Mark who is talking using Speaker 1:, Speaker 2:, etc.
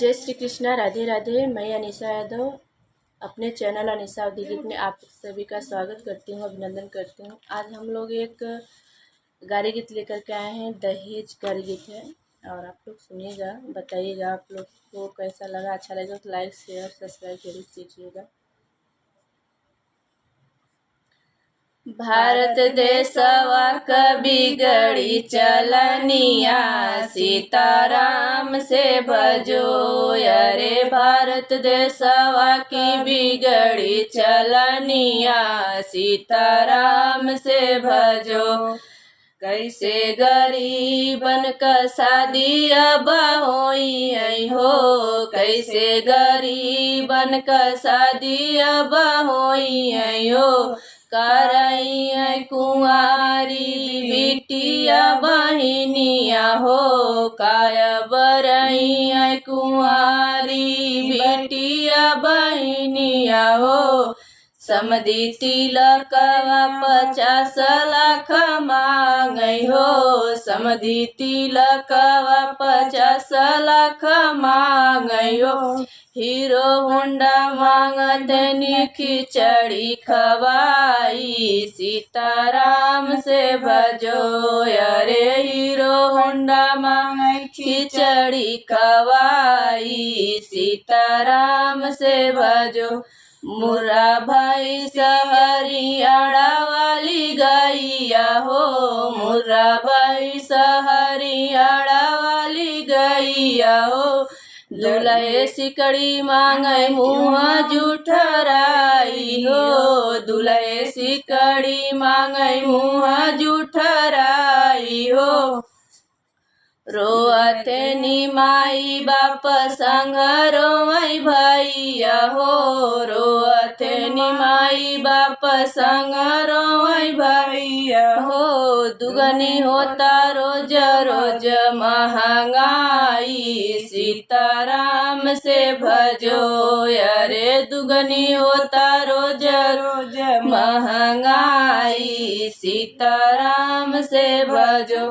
Speaker 1: जय श्री कृष्णा, राधे राधे। मैं अनीशा यादव अपने चैनल अनीशा गिफ्ट में आप सभी का स्वागत करती हूँ, अभिनंदन करती हूँ। आज हम लोग एक गारी गीत लेकर के आए हैं, दहेज गारी गीत है और आप लोग सुनिएगा, बताइएगा आप लोग को कैसा लगा। अच्छा लगा तो लाइक शेयर सब्सक्राइब जरूर कीजिएगा। भारत देशवा कभी गड़ी चलनिया, सीताराम से भजो। अरे भारत देशवा की बिगड़ी चलनिया, सीताराम से भजो। कैसे गरीबन का शादी अब होई हो, कैसे गरीबन का शादी अब होई हो। करई है कुंवारी बिटिया बहिनिया हो, काया बरई है कुंवारी बिटिया बहिनिया हो। समधी तिलकवा 50 लाख मांगई हो, समधी तिलकवा 50 लाख मांगई हो। हीरो होंडा मांगतनी खिचड़ी खवाई, सीताराम से भजो। अरे हीरो होंडा मांग खिचड़ी खवाई, सीताराम से भजो। मुर्रा भाई सहरियाड़ा वाली गैया हो, मुर्रा भाई सहरियाड़ा वाली गैया हो। दुल्हे सिकड़ी मांगे मुँह जुठराई हो, दुल्हे सिकड़ी मांगे मुँह जुठराई हो। रोअते नी माई बाप संग रोई भैया हो, रोअते नी माई बाप संग रोई भैया हो। दुगनी होता रोज रोज महंगाई, सीताराम से भजो। अरे दुगनी होता रोज रोज महंगाई, सीताराम से भजो।